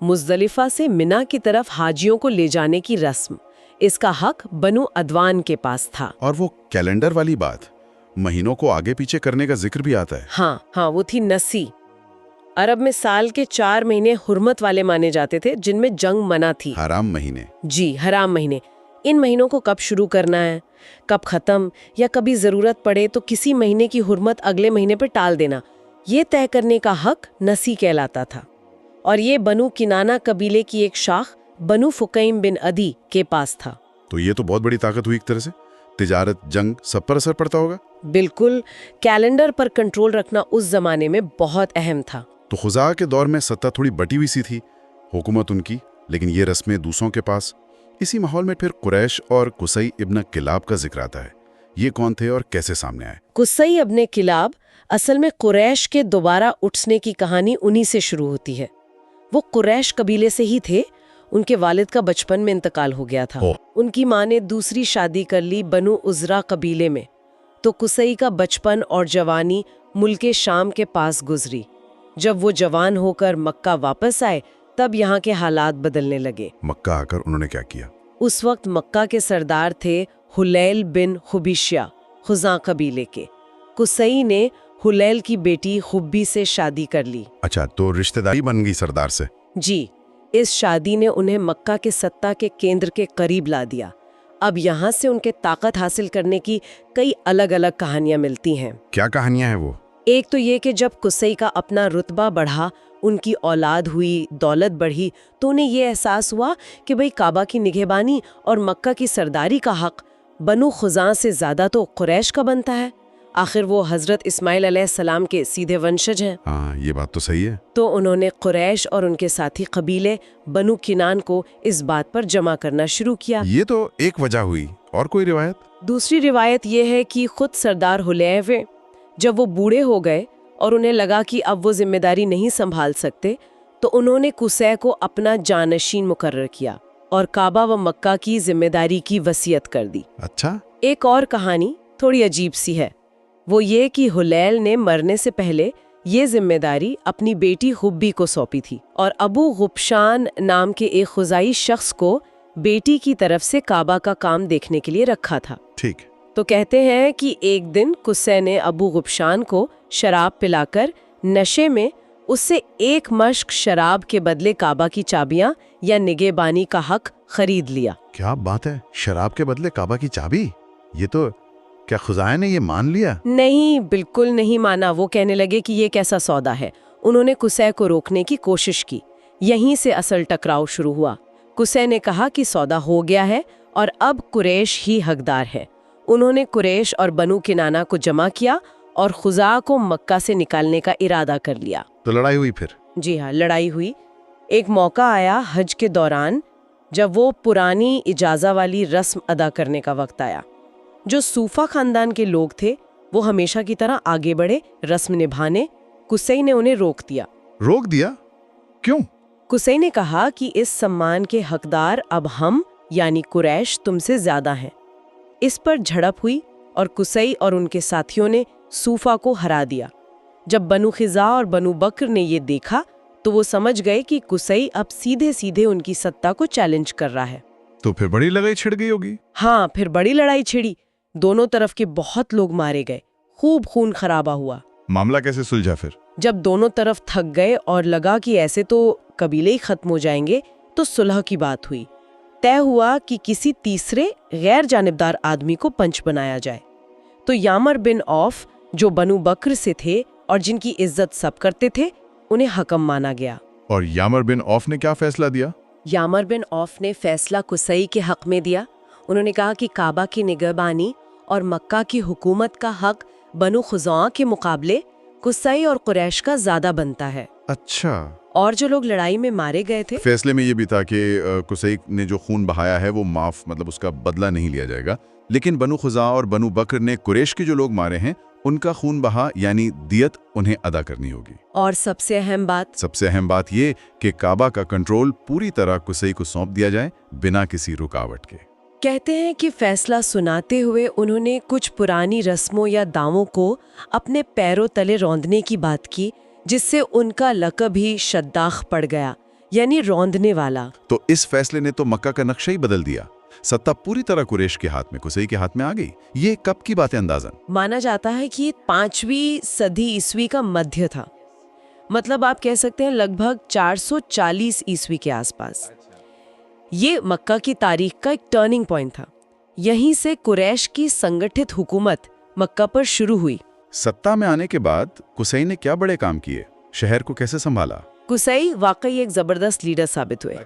مزدلفہ سے منا کی طرف حاجیوں کو لے جانے کی رسم، اس کا حق بنو عدوان کے پاس تھا۔ اور وہ کیلنڈر والی بات، مہینوں کو آگے پیچھے کرنے کا ذکر بھی آتا ہے۔ ہاں وہ تھی نسی۔ عرب میں سال کے 4 مہینے حرمت والے مانے جاتے تھے جن میں جنگ منع تھی۔ حرام مہینے۔ جی، حرام مہینے۔ ان مہینوں کو کب شروع کرنا ہے، کب ختم، یا کبھی ضرورت پڑے تو کسی مہینے کی حرمت اگلے مہینے پہ ٹال دینا، یہ طے کرنے کا حق نسی کہلاتا تھا۔ اور یہ بنو کنانہ قبیلے کی ایک شاخ بنو فکیم بن عدی کے پاس تھا۔ تو یہ تو بہت بڑی طاقت ہوئی ایک طرح سے، تجارت، جنگ، سب پر اثر پڑتا ہوگا۔ بالکل، کیلنڈر پر کنٹرول رکھنا اس زمانے میں بہت اہم تھا۔ تو خزاع کے دور میں ستہ تھوڑی بٹی ہوئی سی تھی، حکومت ان کی، لیکن یہ رسمیں دوسروں کے پاس۔ اسی ماحول میں پھر قریش اور قصی ابن کلاب کا ذکر آتا ہے۔ یہ کون تھے اور کیسے سامنے آئے؟ قصی ابن کلاب اصل میں قریش کے دوبارہ اٹھنے کی کہانی انہی سے شروع ہوتی ہے۔ وہ قریش قبیلے سے ہی تھے، ان کے والد کا بچپن میں انتقال ہو گیا تھا۔ ان کی ماں نے دوسری شادی کر لی بنو عزرا قبیلے میں، تو قصی کا بچپن اور جوانی ملک شام کے پاس گزری۔ جب وہ جوان ہو کر مکہ واپس آئے تب یہاں کے حالات بدلنے لگے۔ مکہ آ کر انہوں نے کیا کیا؟ اس وقت مکہ کے سردار تھے حلیل بن خبیشہ، خزاع قبیلے کے۔ قصی نے حلیل کی بیٹی خبی سے شادی کر لی۔ اچھا، تو رشتہ داری بن گئی سردار سے؟ جی، اس شادی نے انہیں مکہ کے ستہ کے کیندر کے قریب لا دیا۔ اب یہاں سے ان کے طاقت حاصل کرنے کی کئی الگ الگ کہانیاں ملتی ہیں۔ کیا کہانیاں ہیں وہ؟ ایک تو یہ کہ جب قصی کا اپنا رتبہ بڑھا، ان کی اولاد ہوئی، دولت بڑھی، تو انہیں یہ احساس ہوا کہ بھئی کعبہ کی نگہبانی اور مکہ کی سرداری کا حق بنو خزاع سے زیادہ تو قریش کا بنتا ہے۔ آخر وہ حضرت اسماعیل علیہ السلام کے سیدھے ونشج ہیں۔ ہاں، یہ بات تو صحیح ہے۔ تو انہوں نے قریش اور ان کے ساتھی قبیلے بنو کنان کو اس بات پر جمع کرنا شروع کیا۔ یہ تو ایک وجہ ہوئی، اور کوئی روایت؟ دوسری روایت یہ ہے کہ خود سردار حلیف جب وہ بوڑھے ہو گئے اور انہیں لگا کہ اب وہ ذمہ داری نہیں سنبھال سکتے، تو انہوں نے قصی کو اپنا جانشین مقرر کیا اور کعبہ و مکہ کی ذمہ داری کی وصیت کر دی۔ اچھا۔ ایک اور کہانی تھوڑی عجیب سی ہے، وہ یہ کہ حلیل نے مرنے سے پہلے یہ ذمہ داری اپنی بیٹی خبی کو سونپی تھی، اور ابو غبشان نام کے ایک خزائی شخص کو بیٹی کی طرف سے کعبہ کا کام دیکھنے کے لیے رکھا تھا۔ ٹھیک۔ تو کہتے ہیں کہ ایک دن قصی نے ابو غبشان کو شراب پلا کر نشے میں اس سے 1 مشک شراب کے بدلے کعبہ کی چابیاں یا نگہبانی کا حق خرید لیا۔ کیا بات ہے، شراب کے بدلے کعبہ کی چابی؟ یہ تو کیا خزاع نے یہ مان لیا؟ نہیں، بالکل نہیں مانا۔ وہ کہنے لگے کہ یہ کیسا سودا ہے۔ انہوں نے قصی کو روکنے کی کوشش کی، یہیں سے اصل ٹکراؤ شروع ہوا۔ قصی نے کہا کہ سودا ہو گیا ہے اور اب قریش ہی حقدار ہے۔ انہوں نے قریش اور بنو کنانہ کو جمع کیا اور خزاع کو مکہ سے نکالنے کا ارادہ کر لیا۔ تو لڑائی ہوئی پھر؟ جی ہاں، لڑائی ہوئی۔ ایک موقع آیا حج کے دوران جب وہ پرانی اجازہ والی رسم ادا کرنے کا وقت آیا۔ جو صوفہ خاندان کے لوگ تھے وہ ہمیشہ کی طرح آگے بڑھے رسم نبھانے۔ قصی نے انہیں روک دیا۔ روک دیا؟ کیوں؟ قصی نے کہا کہ اس سمان کے حقدار اب ہم یعنی قریش تم سے زیادہ ہیں۔ اس پر جھڑپ ہوئی اور قصی اور ان کے ساتھیوں نے صوفہ کو ہرا دیا۔ جب بنو خزاع اور بنو بکر نے یہ دیکھا تو وہ سمجھ گئے کہ قصی اب سیدھے سیدھے ان کی ستہ کو چیلنج کر رہا ہے۔ تو پھر بڑی لڑائی چھڑ گئی ہوگی؟ ہاں، پھر بڑی لڑائی چھڑی۔ دونوں طرف کے بہت لوگ مارے گئے، خوب خون خرابہ ہوا۔ معاملہ کیسے سلجھا پھر؟ جب دونوں طرف تھک گئے اور لگا کہ ایسے تو قبیلے ہی ختم ہو جائیں گے، تو صلح کی بات ہوئی۔ طے ہوا کہ کسی تیسرے غیر جانبدار آدمی کو پنچ بنایا جائے۔ تو یامر بن عوف جو بنو بکر سے تھے اور جن کی عزت سب کرتے تھے، انہیں حکم مانا گیا۔ اور یامر بن عوف نے کیا فیصلہ دیا؟ یامر بن عوف نے فیصلہ قصی کے حق میں دیا۔ انہوں نے کہا کہ کعبہ کی نگہبانی اور مکہ کی حکومت کا حق بنو خزاع کے مقابلے قصی اور قریش کا زیادہ بنتا ہے۔ اچھا۔ اور جو لوگ لڑائی میں مارے گئے تھے، فیصلے میں یہ بھی تھا کہ قصی نے جو خون بہایا ہے وہ معاف، مطلب اس کا بدلہ نہیں لیا جائے گا، لیکن بنو خزاع اور بنو بکر نے قریش کے جو لوگ مارے ہیں ان کا خون بہا یعنی دیت انہیں ادا کرنی ہوگی۔ اور سب سے اہم بات یہ کہ کعبہ کا کنٹرول پوری طرح قصی کو سونپ دیا جائے بنا کسی رکاوٹ کے۔ کہتے ہیں کہ فیصلہ سناتے ہوئے انہوں نے کچھ پرانی رسموں یا دعووں کو اپنے پیروں تلے روندنے کی بات کی، جس سے ان کا لقب ہی شداخ پڑ گیا، یعنی روندنے والا۔ تو اس فیصلے نے تو مکہ کا نقشہ ہی بدل دیا، ستہ پوری طرح قریش کے ہاتھ میں، قصی کے ہاتھ میں آ گئی۔ یہ کب کی بات ہے اندازاً؟ مانا جاتا ہے کہ 5ویں صدی عیسوی کا مدھیہ تھا، مطلب آپ کہہ سکتے ہیں لگ بھگ 440 عیسوی کے آس پاس۔ یہ مکہ کی تاریخ کا ایک ٹرننگ پوائنٹ تھا، یہیں سے قریش کی سنگٹھت حکومت مکہ پر شروع ہوئی۔ ستہ میں آنے کے بعد قصی نے کیا بڑے کام کیے؟ شہر کو کیسے سنبھالا؟ قصی واقعی ایک زبردست لیڈر ثابت ہوئے۔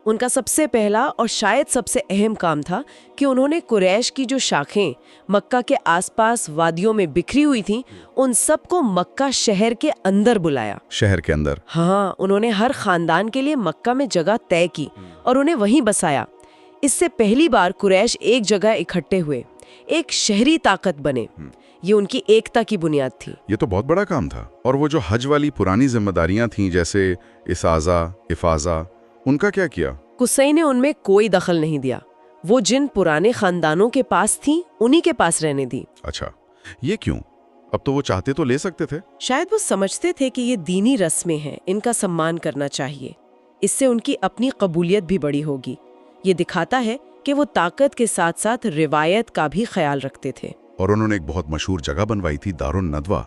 ان کا سب سے پہلا اور شاید سب سے اہم کام تھا کہ انہوں نے قریش کی جو شاخیں مکہ کے آس پاس وادیوں میں بکھری ہوئی تھیں، ان سب کو مکہ شہر کے اندر بلایا۔ شہر کے اندر؟ ہاں، انہوں نے ہر خاندان کے لیے مکہ میں جگہ طے کی اور انہیں وہیں بسایا۔ اس سے پہلی بار قریش ایک جگہ اکٹھے ہوئے، ایک شہری طاقت بنے۔ یہ ان کی ایکتا کی بنیاد تھی۔ یہ تو بہت بڑا کام تھا۔ اور وہ جو حج والی پرانی ذمہ داریاں تھیں جیسے اسازہ، افاظہ، ان کا کیا کیا؟ قصی نے ان میں کوئی دخل نہیں دیا، وہ جن پرانے خاندانوں کے پاس تھیں انہی کے پاس رہنے دی۔ اچھا، یہ کیوں؟ اب تو وہ چاہتے تو لے سکتے تھے۔ شاید وہ سمجھتے تھے کہ یہ دینی رسمیں ہیں، ان کا سمان کرنا چاہیے، اس سے ان کی اپنی قبولیت بھی بڑی ہوگی۔ یہ دکھاتا ہے کہ وہ طاقت کے ساتھ ساتھ روایت کا بھی خیال رکھتے تھے۔ اور انہوں نے ایک بہت مشہور جگہ بنوائی تھی، دار الندوہ،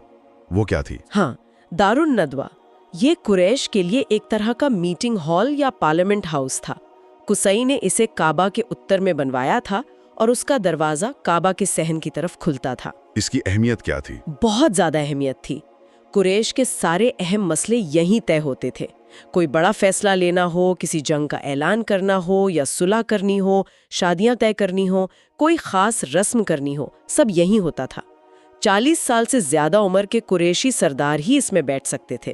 وہ کیا تھی؟ ہاں، دار الندوہ یہ قریش کے لیے ایک طرح کا میٹنگ ہال یا پارلیمنٹ ہاؤس تھا۔ قصی نے اسے کعبہ کے اتر میں بنوایا تھا اور اس کا دروازہ کعبہ کے صحن کی طرف کھلتا تھا۔ اس کی اہمیت کیا تھی؟ بہت زیادہ اہمیت تھی۔ قریش کے سارے اہم مسئلے یہیں طے ہوتے تھے۔ کوئی بڑا فیصلہ لینا ہو، کسی جنگ کا اعلان کرنا ہو یا صلح کرنی ہو، شادیاں طے کرنی ہو، کوئی خاص رسم کرنی ہو، سب یہیں ہوتا تھا۔ 40 سال سے زیادہ عمر کے قریشی سردار ہی اس میں بیٹھ سکتے تھے۔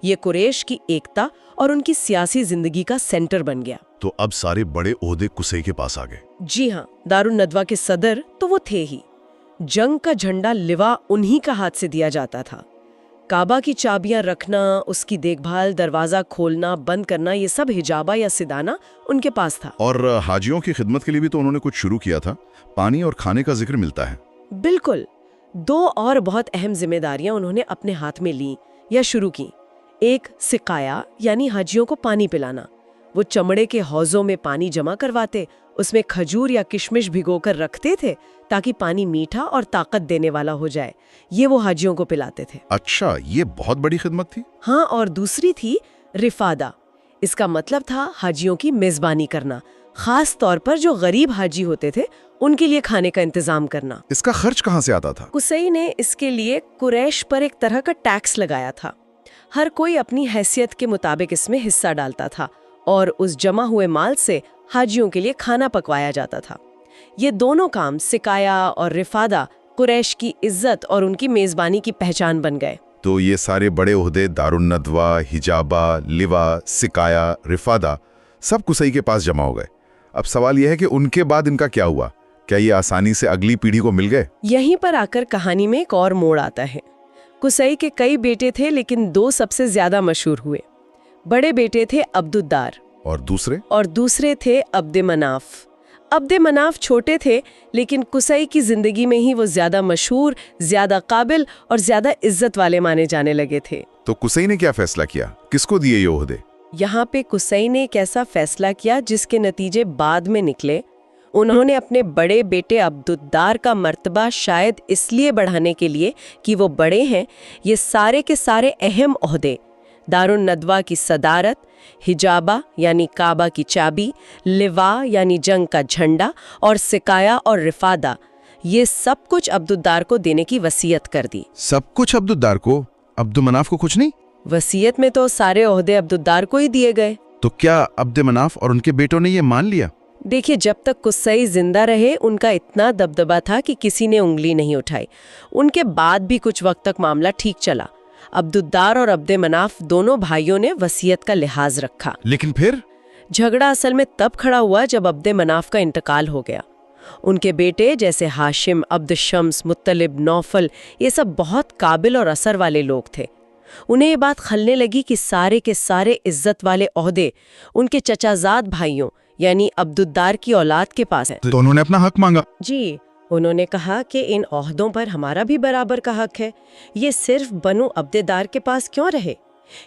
یہ قریش کی ایکتا اور ان کی سیاسی زندگی کا سینٹر بن گیا۔ تو اب سارے بڑے عہدے قصی کے پاس آ گئے؟ جی ہاں، دار الندوہ کے صدر تو وہ تھے ہی۔ جنگ کا جھنڈا لوا انہی کا ہاتھ سے دیا جاتا تھا۔ کعبہ کی چابیاں رکھنا، اس کی دیکھ بھال، دروازہ کھولنا بند کرنا، یہ سب حجابہ یا سدانہ ان کے پاس تھا۔ اور حاجیوں کی خدمت کے لیے بھی تو انہوں نے کچھ شروع کیا تھا، پانی اور کھانے کا ذکر ملتا ہے۔ بالکل، 2 اور بہت اہم ذمہ داریاں انہوں نے اپنے ہاتھ میں لیں یا شروع کی۔ ایک سقایا یعنی حاجیوں کو پانی پلانا۔ وہ چمڑے کے حوضوں میں پانی جمع کرواتے، اس میں کھجور یا کشمش بھگو کر رکھتے تھے تاکہ پانی میٹھا اور طاقت دینے والا ہو جائے، یہ وہ حاجیوں کو پلاتے تھے۔ اچھا، یہ بہت بڑی خدمت تھی۔ ہاں، اور دوسری تھی رفادہ۔ اس کا مطلب تھا حاجیوں کی میزبانی کرنا، خاص طور پر جو غریب حاجی ہوتے تھے ان کے لیے کھانے کا انتظام کرنا۔ اس کا خرچ کہاں سے آتا تھا؟ قصی نے اس کے لیے قریش پر ایک طرح کا ٹیکس لگایا تھا۔ ہر کوئی اپنی حیثیت کے مطابق اس میں حصہ ڈالتا تھا اور اس جمع ہوئے مال سے حاجیوں کے لیے کھانا پکوایا جاتا تھا۔ یہ دونوں کام سقایا اور رفادہ قریش کی عزت اور ان کی میزبانی کی پہچان بن گئے۔ تو یہ سارے بڑے عہدے، دار الندوہ، حجابہ، لوا، سقایا، رفادہ، سب قصی کے پاس جمع ہو گئے۔ اب سوال یہ ہے کہ ان کے بعد ان کا کیا ہوا؟ کیا یہ آسانی سے اگلی پیڑھی کو مل گئے؟ یہیں پر آ کر کہانی میں ایک اور موڑ آتا ہے۔ قصی کے کئی بیٹے تھے لیکن 2 سب سے زیادہ مشہور ہوئے۔ بڑے بیٹے تھے عبد الدار اور دوسرے تھے عبد مناف۔ عبد مناف چھوٹے تھے لیکن قصی کی زندگی میں ہی وہ زیادہ مشہور، زیادہ قابل اور زیادہ عزت والے مانے جانے لگے تھے۔ تو قصی نے کیا فیصلہ کیا؟ کس کو دیے یہ عہدے؟ یہاں پہ قصی نے ایک ایسا فیصلہ کیا جس کے نتیجے بعد میں نکلے۔ انہوں نے اپنے بڑے بیٹے عبد الدار کا مرتبہ شاید اس لیے بڑھانے کے لیے کہ وہ بڑے ہیں، یہ سارے کے سارے اہم عہدے، دار الندوہ کی صدارت، حجابہ یعنی کعبہ کی چابی، لوا یعنی جنگ کا جھنڈا، اور سقایا اور رفادہ، یہ سب کچھ عبد الدار کو دینے کی وصیت کر دی۔ سب کچھ عبد الدار کو؟ عبد مناف کو کچھ نہیں؟ وصیت میں تو سارے عہدے عبد الدار کو ہی دیے گئے۔ تو کیا عبد مناف اور ان کے بیٹوں نے یہ مان لیا؟ دیکھیے، جب تک قصی زندہ رہے ان کا اتنا دبدبا تھا کہ کسی نے انگلی نہیں اٹھائی۔ ان کے بعد بھی کچھ وقت تک معاملہ ٹھیک چلا۔ عبد الدار اور عبد مناف دونوں بھائیوں نے وصیت کا لحاظ رکھا۔ لیکن پھر جھگڑا اصل میں تب کھڑا ہوا جب عبد مناف کا انتقال ہو گیا۔ ان کے بیٹے جیسے ہاشم، عبد شمس، مطلب، نوفل، یہ سب بہت قابل اور اثر والے لوگ تھے۔ انہیں یہ بات کھلنے لگی کہ سارے کے سارے عزت والے عہدے ان کے چچا زاد بھائیوں یعنی عبد الدار کی اولاد کے پاس ہیں۔ تو انہوں نے اپنا حق مانگا؟ جی، انہوں نے کہا کہ ان عہدوں پر ہمارا بھی برابر کا حق ہے، یہ صرف بنو عبد دار کے پاس کیوں رہے؟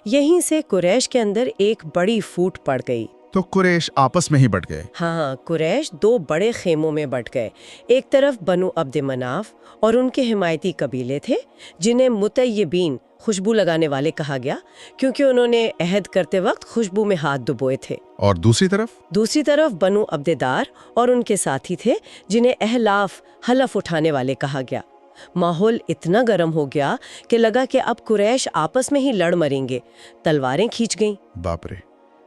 یہیں سے قریش کے اندر ایک بڑی پھوٹ پڑ گئی۔ تو قریش آپس میں ہی بٹ گئے۔ ہاں، قریش دو بڑے خیموں میں بٹ گئے۔ ایک طرف بنو عبد مناف اور ان کے حمایتی قبیلے تھے جنہیں مطیبین، خوشبو لگانے والے کہا گیا، کیونکہ انہوں نے عہد کرتے وقت خوشبو میں ہاتھ ڈبوئے تھے۔ اور دوسری طرف بنو عبددار اور ان کے ساتھی تھے جنہیں احلاف، حلف اٹھانے والے کہا گیا۔ ماحول اتنا گرم ہو گیا کہ لگا کہ اب قریش آپس میں ہی لڑ مریں گے۔ تلواریں کھینچ گئیں۔ باپ رے،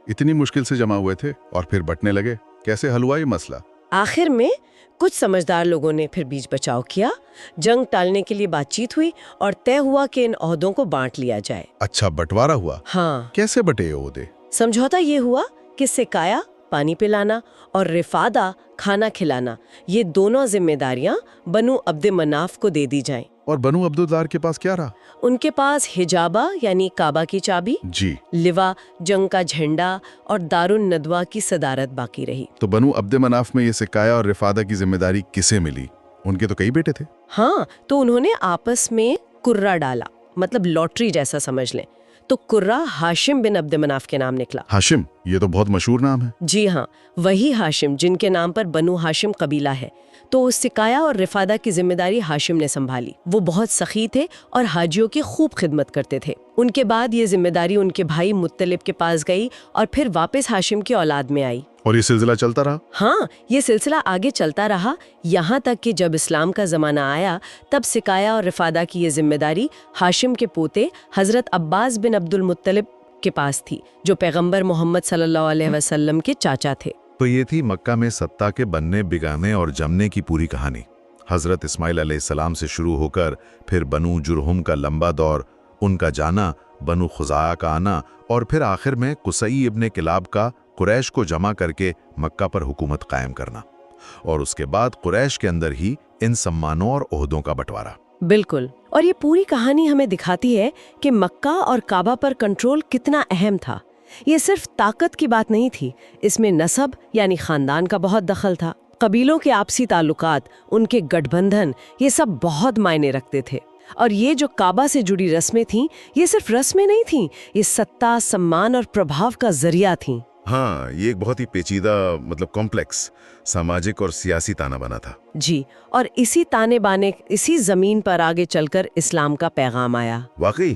اتنی مشکل سے جمع ہوئے تھے اور پھر بٹنے لگے، کیسے حل ہوا یہ مسئلہ؟ آخر میں کچھ سمجھدار لوگوں نے پھر بیچ بچاؤ کیا، جنگ ٹالنے کے لیے بات چیت ہوئی اور طے ہوا کہ ان عہدوں کو بانٹ لیا جائے۔ اچھا، بٹوارا ہوا؟ ہاں، کیسے بٹے یہ عہدے؟ سمجھوتا یہ ہوا کہ سکایا، پانی پلانا، اور رفادہ، کھانا کھلانا، یہ دونوں ذمہ داریاں بنو عبد مناف کو دے دی جائیں۔ اور بنو عبدالدار کے پاس کیا رہا؟ ان کے پاس حجابہ یعنی کعبہ کی چابی، جی، لوا، جنگ کا جھنڈا اور دار الندوہ کی صدارت باقی رہی۔ تو بنو عبد مناف میں یہ سکایا اور رفادہ کی ذمہ داری کسے ملی؟ ان کے تو کئی بیٹے تھے۔ ہاں، تو انہوں نے آپس میں کرہ ڈالا، مطلب لاٹری جیسا سمجھ لیں۔ تو کرہ ہاشم بن عبد مناف کے نام نکلا۔ ہاشم، یہ تو بہت مشہور نام ہے۔ جی ہاں، وہی ہاشم جن کے نام پر بنو ہاشم قبیلہ ہے۔ تو اس سکایا اور رفادہ کی ذمہ داری ہاشم نے سنبھالی۔ وہ بہت سخی تھے اور حاجیوں کی خوب خدمت کرتے تھے۔ ان کے بعد یہ ذمہ داری ان کے بھائی مطلب کے پاس گئی اور پھر واپس ہاشم کی اولاد میں آئی۔ اور یہ سلسلہ چلتا رہا؟ ہاں، یہ سلسلہ آگے چلتا رہا، یہاں تک کہ جب اسلام کا زمانہ آیا تب سکایا اور رفادہ کی یہ ذمہ داری ہاشم کے پوتے حضرت عباس بن عبد المطلب کے پاس تھی، جو پیغمبر محمد صلی اللہ علیہ وسلم کے چاچا تھے۔ تو یہ تھی مکہ میں ستہ کے بننے، بگانے اور جمنے کی پوری کہانی۔ حضرت اسماعیل علیہ السلام سے شروع ہو کر پھر بنو جرہم کا لمبا دور، ان کا جانا، بنو خزاعہ کا آنا، اور پھر آخر میں قصی ابن کلاب کا قریش کو جمع کر کے مکہ پر حکومت قائم کرنا، اور اس کے بعد قریش کے اندر ہی ان سمانوں اور عہدوں کا بٹوارا۔ بالکل، اور یہ پوری کہانی ہمیں دکھاتی ہے کہ مکہ اور کعبہ پر کنٹرول کتنا اہم تھا۔ یہ صرف طاقت کی بات نہیں تھی، اس میں نسب یعنی خاندان کا بہت دخل تھا۔ قبیلوں کے آپسی تعلقات، ان کے گٹھ بندھن، یہ سب بہت معنی رکھتے تھے۔ اور یہ جو کعبہ سے جڑی رسمیں تھیں، یہ صرف رسمیں نہیں تھیں، یہ ستہ، سمان اور پربھاؤ کا ذریعہ تھیں۔ ہاں، یہ ایک بہت ہی پیچیدہ، کمپلیکس سماجک اور سیاسی تانا بنا تھا۔ جی، اور اسی تانے بانے، اسی زمین پر آگے چل کر اسلام کا پیغام آیا۔ واقعی